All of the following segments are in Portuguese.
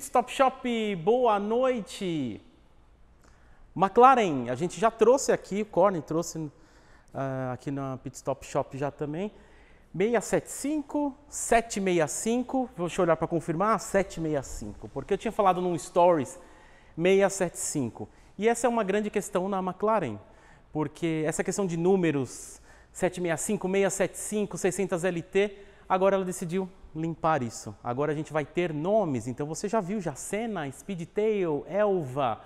Stop Shop, boa noite! McLaren, a gente já trouxe aqui, o Corne trouxe aqui na Pit Stop Shop já também. 675, 765, deixa eu olhar para confirmar, 765, porque eu tinha falado num Stories 675. E essa é uma grande questão na McLaren, porque essa questão de números 765, 675, 600 LT, agora ela decidiu limpar isso. Agora a gente vai ter nomes, então você já viu, Senna, Speedtail, Elva,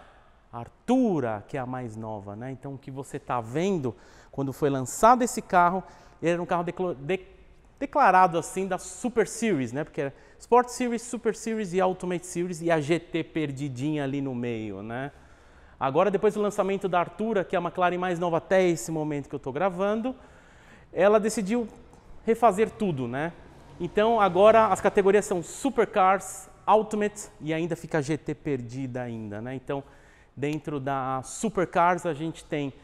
Artura, que é a mais nova, né? Então o que você está vendo quando foi lançado esse carro, ele era um carro declarado assim da Super Series, né? Porque era Sport Series, Super Series e Ultimate Series e a GT perdidinha ali no meio, né? Agora, depois do lançamento da Artura, que é a McLaren mais nova até esse momento que eu estou gravando, ela decidiu refazer tudo, né? Então agora as categorias são Supercars, Ultimate e ainda fica a GT perdida ainda, né? Então dentro da Supercars a gente tem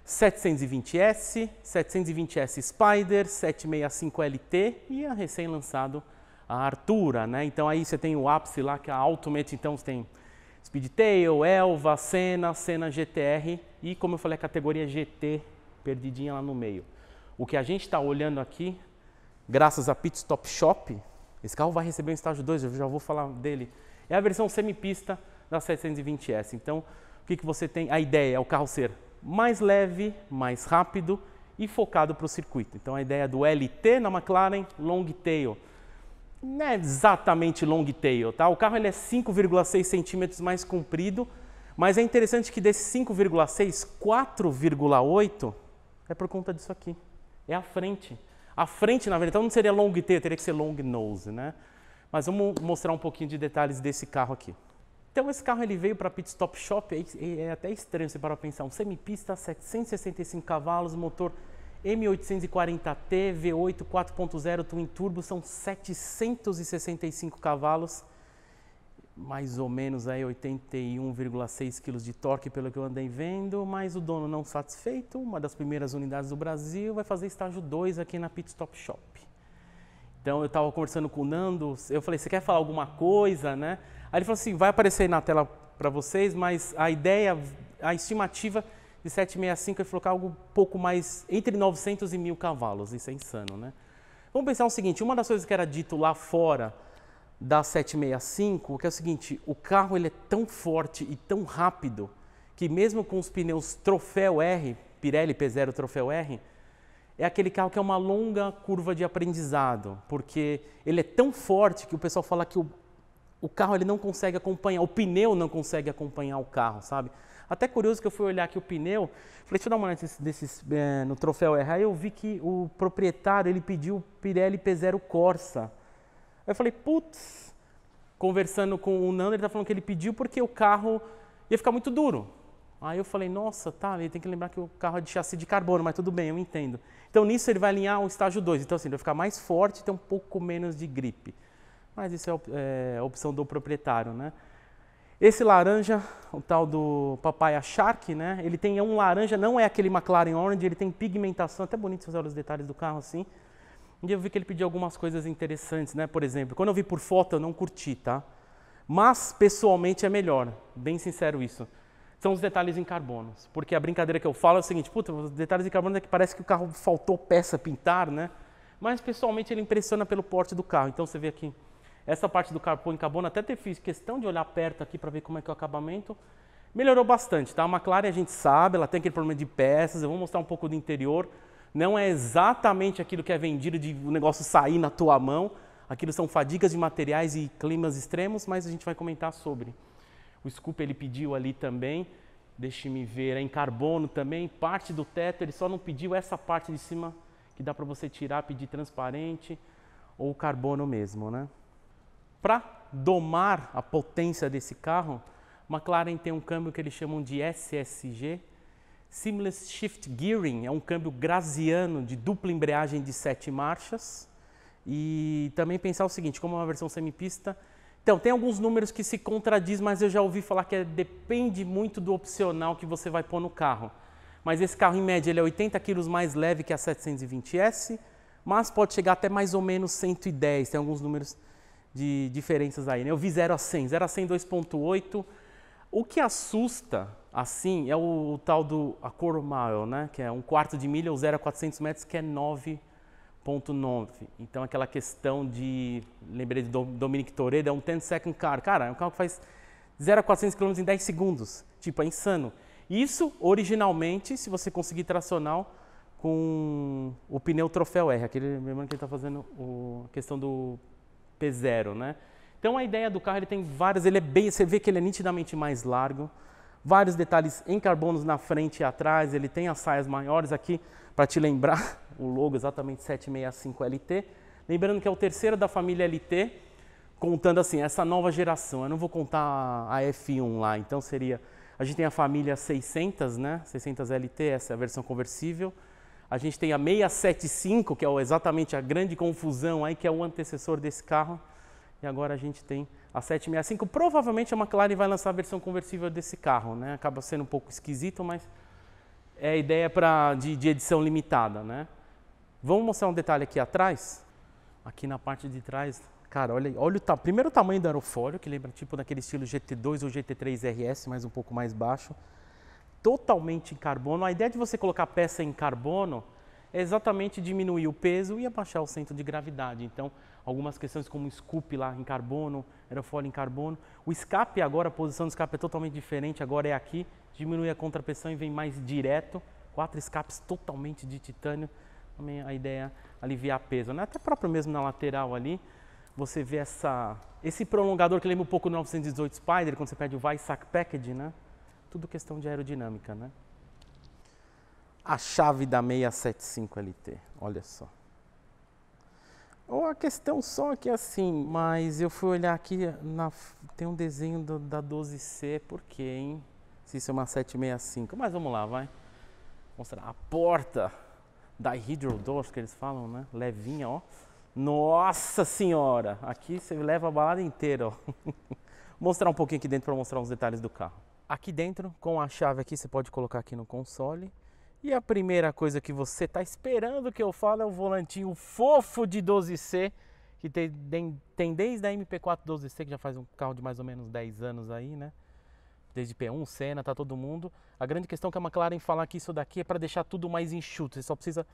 720S, 720S Spider, 765 LT e a recém-lançado a Artura, né? Então aí você tem o ápice lá que é a Ultimate, então você tem Speedtail, Elva, Senna, Senna GTR e como eu falei a categoria GT perdidinha lá no meio. O que a gente está olhando aqui, graças a Pit Stop Shop, esse carro vai receber um estágio 2, eu já vou falar dele, é a versão semipista da 720S. Então, o que você tem? A ideia é o carro ser mais leve, mais rápido e focado para o circuito. Então, a ideia do LT na McLaren, long tail. Não é exatamente long tail, tá? O carro ele é 5,6 centímetros mais comprido, mas é interessante que desse 5,6, 4,8 é por conta disso aqui. É a frente. A frente, na verdade, então não seria long tail, teria que ser long nose, né? Mas vamos mostrar um pouquinho de detalhes desse carro aqui. Então esse carro ele veio para a Pit Stop Shop, é até estranho você parar para pensar, um semipista, 765 cavalos, motor M840T, V8 4.0 Twin Turbo, são 765 cavalos, mais ou menos aí 81,6 kg de torque pelo que eu andei vendo, mas o dono não satisfeito, uma das primeiras unidades do Brasil, vai fazer estágio 2 aqui na Pit Stop Shop. Então eu estava conversando com o Nando, eu falei, você quer falar alguma coisa, né? Aí ele falou assim, vai aparecer aí na tela para vocês, mas a ideia, a estimativa de 765 é colocar algo um pouco mais, entre 900 e 1000 cavalos, isso é insano, né? Vamos pensar o seguinte, uma das coisas que era dito lá fora da 765, que é o seguinte, o carro ele é tão forte e tão rápido, que mesmo com os pneus Troféu R, Pirelli P0 Troféu R, é aquele carro que é uma longa curva de aprendizado, porque ele é tão forte que o pessoal fala que o carro ele não consegue acompanhar, o pneu não consegue acompanhar o carro, sabe? Até curioso que eu fui olhar aqui o pneu, falei, deixa eu dar uma olhada no Troféu R, aí eu vi que o proprietário ele pediu o Pirelli P0 Corsa. Aí eu falei, putz, conversando com o Nando, ele tá falando que ele pediu porque o carro ia ficar muito duro. Aí eu falei, nossa, tá, ele tem que lembrar que o carro é de chassi de carbono, mas tudo bem, eu entendo. Então nisso ele vai alinhar o estágio 2, então assim, ele vai ficar mais forte e ter um pouco menos de gripe. Mas isso é a opção do proprietário, né? Esse laranja, o tal do Papaya Shark, né? Ele tem um laranja, não é aquele McLaren Orange, ele tem pigmentação, até bonito se você olha os detalhes do carro assim. E eu vi que ele pediu algumas coisas interessantes, né? Por exemplo, quando eu vi por foto eu não curti, tá? Mas pessoalmente é melhor, bem sincero isso. São os detalhes em carbono, porque a brincadeira que eu falo é o seguinte, puta, os detalhes em carbono é que parece que o carro faltou peça pintar, né? Mas pessoalmente ele impressiona pelo porte do carro, então você vê aqui, essa parte do capô em carbono, até fiz questão de olhar perto aqui para ver como é que é o acabamento, melhorou bastante, tá? A McLaren a gente sabe, ela tem aquele problema de peças, eu vou mostrar um pouco do interior, não é exatamente aquilo que é vendido de o negócio sair na tua mão, aquilo são fadigas de materiais e climas extremos, mas a gente vai comentar sobre. O Scoop ele pediu ali também, deixe-me ver, é em carbono também, parte do teto, ele só não pediu essa parte de cima que dá para você tirar, pedir transparente ou carbono mesmo, né? Para domar a potência desse carro, McLaren tem um câmbio que eles chamam de SSG, Seamless Shift Gearing, é um câmbio Graziano de dupla embreagem de 7 marchas. E também pensar o seguinte, como é uma versão semipista, então tem alguns números que se contradizem, mas eu já ouvi falar que depende muito do opcional que você vai pôr no carro. Mas esse carro em média ele é 80 kg mais leve que a 720S, mas pode chegar até mais ou menos 110, tem alguns números de diferenças aí, né? Eu vi 0 a 100, 0 a 100 2.8. O que assusta, assim, é o tal do a quarter mile, né? Que é um quarto de milha, ou 0 a 400 metros, que é 9.9. Então, aquela questão de, lembrei de Dominic Toretto, é um 10-second car. Cara, é um carro que faz 0 a 400 km em 10 segundos. Tipo, é insano. Isso, originalmente, se você conseguir tracional com o pneu Troféu R. Aquele, lembrando que ele está fazendo a questão do P0, né? Então a ideia do carro, ele tem várias, ele é bem, você vê que ele é nitidamente mais largo, vários detalhes em carbonos na frente e atrás, ele tem as saias maiores aqui, para te lembrar, o logo exatamente 765 LT, lembrando que é o terceiro da família LT, contando assim, essa nova geração, eu não vou contar a F1 lá, então seria, a gente tem a família 600, né, 600 LT, essa é a versão conversível, a gente tem a 675, que é exatamente a grande confusão aí, que é o antecessor desse carro. E agora a gente tem a 765. Provavelmente a McLaren vai lançar a versão conversível desse carro, né? Acaba sendo um pouco esquisito, mas é a ideia de edição limitada, né? Vamos mostrar um detalhe aqui atrás. Aqui na parte de trás, cara, olha primeiro o tamanho do aerofólio, que lembra tipo daquele estilo GT2 ou GT3 RS, mas um pouco mais baixo. Totalmente em carbono. A ideia de você colocar peça em carbono é exatamente diminuir o peso e abaixar o centro de gravidade. Então, algumas questões como o scoop lá em carbono, aerofólio em carbono. O escape agora, a posição do escape é totalmente diferente, agora é aqui, diminui a contrapressão e vem mais direto. 4 escapes totalmente de titânio. Também a ideia é aliviar peso, né? Até próprio mesmo na lateral ali, você vê esse prolongador que lembra um pouco do 918 Spider, quando você pede o Weissach Package, né? Tudo questão de aerodinâmica, né? A chave da 675 LT, olha só. Ou a questão só que assim, mas eu fui olhar aqui, tem um desenho da 12C, por quê, hein? Se isso é uma 765, mas vamos lá, vai. Mostrar a porta da Hydro Doors, que eles falam, né? Levinha, ó. Nossa senhora, aqui você leva a balada inteira, ó. Vou mostrar um pouquinho aqui dentro para mostrar uns detalhes do carro. Aqui dentro, com a chave aqui, você pode colocar aqui no console. E a primeira coisa que você está esperando que eu fale é o volantinho fofo de 12C, que tem desde a MP4 12C, que já faz um carro de mais ou menos 10 anos aí, né? Desde P1, Senna, tá todo mundo. A grande questão que a McLaren fala que isso daqui é para deixar tudo mais enxuto, você só precisa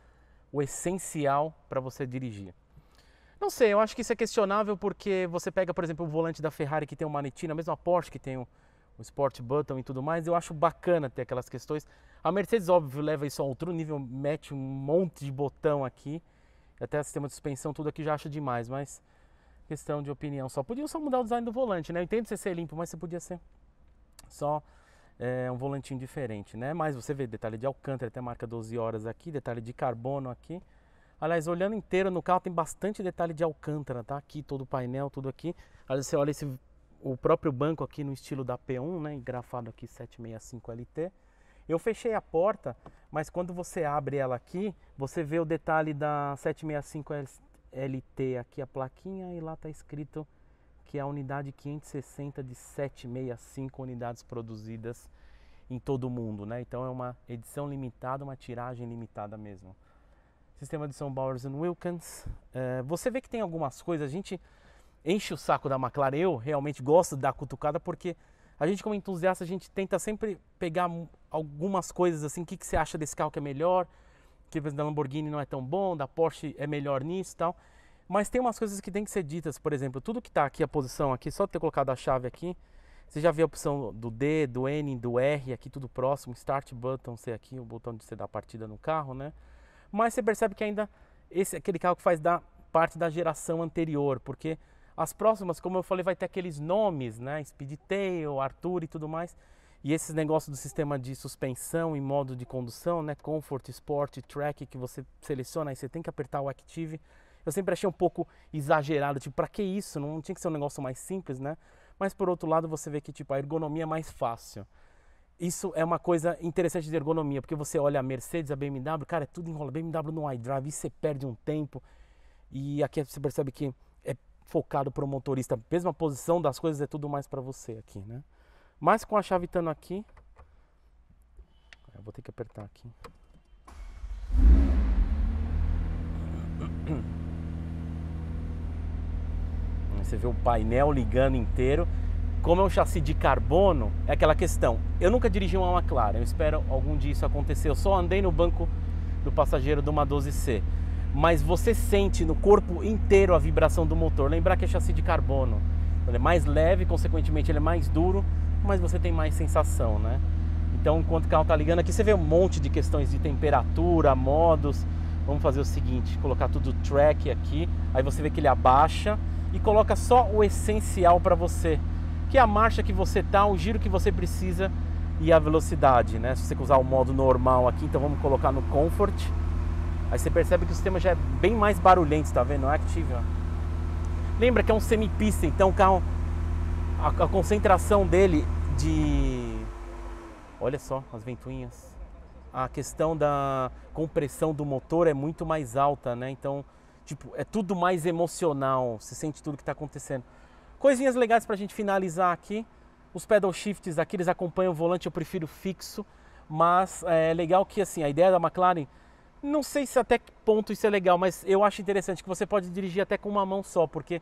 o essencial para você dirigir. Não sei, eu acho que isso é questionável porque você pega, por exemplo, o volante da Ferrari que tem o manetinho, a mesma Porsche que tem o Sport Button e tudo mais, eu acho bacana ter aquelas questões. A Mercedes, óbvio, leva isso a outro nível, mete um monte de botão aqui, até o sistema de suspensão, tudo aqui já acha demais, mas questão de opinião só. Podia só mudar o design do volante, né? Eu entendo você ser limpo, mas você podia ser só um volantinho diferente, né? Mas você vê detalhe de Alcântara, até marca 12 horas aqui, detalhe de carbono aqui. Aliás, olhando inteiro no carro tem bastante detalhe de Alcântara, tá? Aqui todo o painel, tudo aqui. Aliás, você olha o próprio banco aqui no estilo da P1, né? Engrafado aqui 765 LT. Eu fechei a porta, mas quando você abre ela aqui, você vê o detalhe da 765 LT aqui, a plaquinha, e lá está escrito que é a unidade 560 de 765 unidades produzidas em todo o mundo, né? Então é uma edição limitada, uma tiragem limitada mesmo. Sistema de som Bowers & Wilkins. Você vê que tem algumas coisas, a gente enche o saco da McLaren, eu realmente gosto da cutucada porque a gente como entusiasta, a gente tenta sempre pegar algumas coisas assim, o que você acha desse carro que é melhor, que da Lamborghini não é tão bom, da Porsche é melhor nisso e tal. Mas tem umas coisas que tem que ser ditas, por exemplo, tudo que está aqui, a posição aqui, só ter colocado a chave aqui, você já vê a opção do D, do N, do R, aqui tudo próximo, Start Button, ser aqui, o botão de você dar partida no carro, né? Mas você percebe que ainda esse é aquele carro que faz parte da geração anterior, porque as próximas, como eu falei, vai ter aqueles nomes, né? Speedtail, Arthur e tudo mais. E esses negócios do sistema de suspensão e modo de condução, né? Comfort, Sport, Track, que você seleciona, aí você tem que apertar o Active. Eu sempre achei um pouco exagerado, tipo, pra que isso? Não tinha que ser um negócio mais simples, né? Mas por outro lado, você vê que tipo, a ergonomia é mais fácil. Isso é uma coisa interessante de ergonomia, porque você olha a Mercedes, a BMW, cara, é tudo enrola. BMW no iDrive, e você perde um tempo. E aqui você percebe que é focado para o motorista. Mesma posição das coisas, é tudo mais para você aqui, né? Mas com a chave estando aqui, eu vou ter que apertar aqui. Você vê o painel ligando inteiro. Como é um chassi de carbono, é aquela questão. Eu nunca dirigi uma McLaren, eu espero algum dia isso acontecer. Eu só andei no banco do passageiro de uma 12C. Mas você sente no corpo inteiro a vibração do motor. Lembrar que é chassi de carbono. Ele é mais leve, consequentemente ele é mais duro, mas você tem mais sensação, né? Então, enquanto o carro está ligando aqui, você vê um monte de questões de temperatura, modos. Vamos fazer o seguinte, colocar tudo track aqui. Aí você vê que ele abaixa e coloca só o essencial para você, que é a marcha que você tá, o giro que você precisa e a velocidade, né? Se você usar o modo normal aqui, então vamos colocar no Comfort. Aí você percebe que o sistema já é bem mais barulhento, tá vendo? Active, ó. Lembra que é um semipista, então o carro, a concentração dele de... Olha só as ventoinhas. A questão da compressão do motor é muito mais alta, né? Então, tipo, é tudo mais emocional, você sente tudo que está acontecendo. Coisinhas legais para a gente finalizar aqui. Os pedal shifts aqui, eles acompanham o volante, eu prefiro fixo. Mas é legal que, assim, a ideia da McLaren, não sei se até que ponto isso é legal, mas eu acho interessante que você pode dirigir até com uma mão só, porque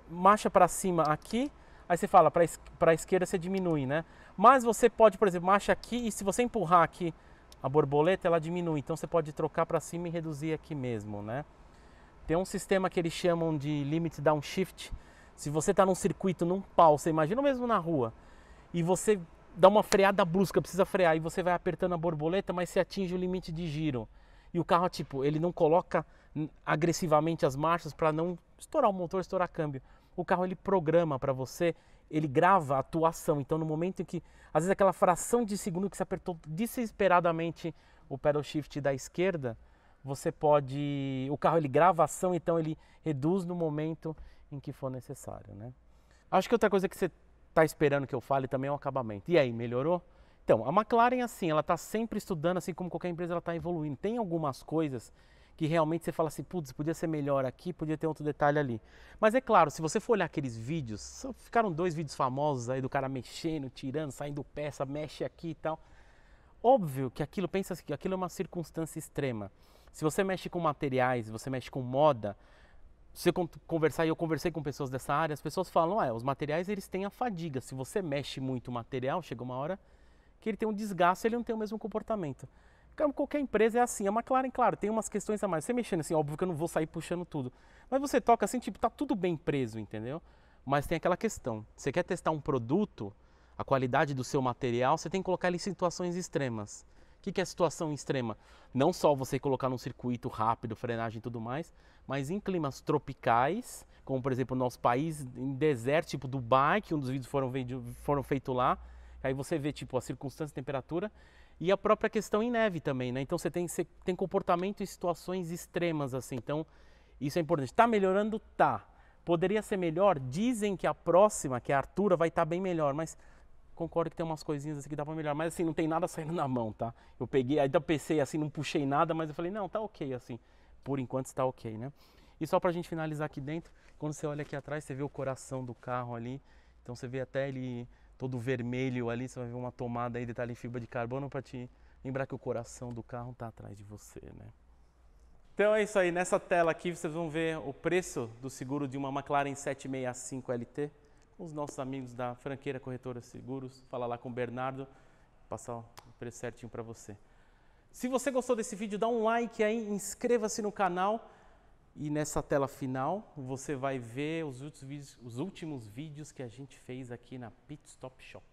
marcha para cima aqui, aí você fala, para a esquerda você diminui, né? Mas você pode, por exemplo, marcha aqui e se você empurrar aqui a borboleta, ela diminui. Então você pode trocar para cima e reduzir aqui mesmo, né? Tem um sistema que eles chamam de Limit Downshift. Se você está num circuito, num pau, você imagina mesmo na rua, e você dá uma freada brusca, precisa frear, e você vai apertando a borboleta, mas você atinge o limite de giro. E o carro, tipo, ele não coloca agressivamente as marchas para não estourar o motor, estourar câmbio. O carro, ele programa para você, ele grava a atuação. Então, no momento em que, às vezes, aquela fração de segundo que você apertou desesperadamente o pedal shift da esquerda, você pode... O carro, ele grava a ação, então ele reduz no momento em que for necessário, né? Acho que outra coisa que você está esperando que eu fale também é o acabamento. E aí, melhorou? Então, a McLaren, assim, ela está sempre estudando, assim como qualquer empresa, ela está evoluindo. Tem algumas coisas que realmente você fala assim, putz, podia ser melhor aqui, podia ter outro detalhe ali. Mas é claro, se você for olhar aqueles vídeos, ficaram 2 vídeos famosos aí do cara mexendo, tirando, saindo peça, mexe aqui e tal. Óbvio que aquilo, pensa assim, que aquilo é uma circunstância extrema. Se você mexe com materiais, você mexe com moda, se você conversar, e eu conversei com pessoas dessa área, as pessoas falam, os materiais eles têm a fadiga. Se você mexe muito o material, chega uma hora que ele tem um desgaste, ele não tem o mesmo comportamento. Qualquer empresa é assim. A McLaren, claro, tem umas questões a mais. Você mexendo assim, óbvio que eu não vou sair puxando tudo. Mas você toca assim, tipo, tá tudo bem preso, entendeu? Mas tem aquela questão. Você quer testar um produto, a qualidade do seu material, você tem que colocar ele em situações extremas. O que é situação extrema? Não só você colocar num circuito rápido, frenagem e tudo mais, mas em climas tropicais, como por exemplo no nosso país, em deserto, tipo Dubai, que um dos vídeos foram feitos lá. Aí você vê tipo a circunstância, a temperatura e a própria questão em neve também, né? Então você tem comportamento em situações extremas assim. Então isso é importante. Tá melhorando? Tá. Poderia ser melhor? Dizem que a próxima, que é a Artura, vai estar bem melhor, mas concordo que tem umas coisinhas assim que dá pra melhorar. Mas assim, não tem nada saindo na mão, tá? Eu peguei, ainda pensei assim, não puxei nada, mas eu falei, não, tá ok assim. Por enquanto está ok, né? E só pra gente finalizar aqui dentro, quando você olha aqui atrás, você vê o coração do carro ali. Então você vê até ele todo vermelho ali, você vai ver uma tomada aí, detalhe em fibra de carbono para te lembrar que o coração do carro está atrás de você, né? Então é isso aí, nessa tela aqui vocês vão ver o preço do seguro de uma McLaren 765 LT, com os nossos amigos da Franqueira Corretora Seguros. Fala lá com o Bernardo, passar o preço certinho para você. Se você gostou desse vídeo, dá um like aí, inscreva-se no canal. E nessa tela final, você vai ver os últimos vídeos que a gente fez aqui na Pit Stop Shop.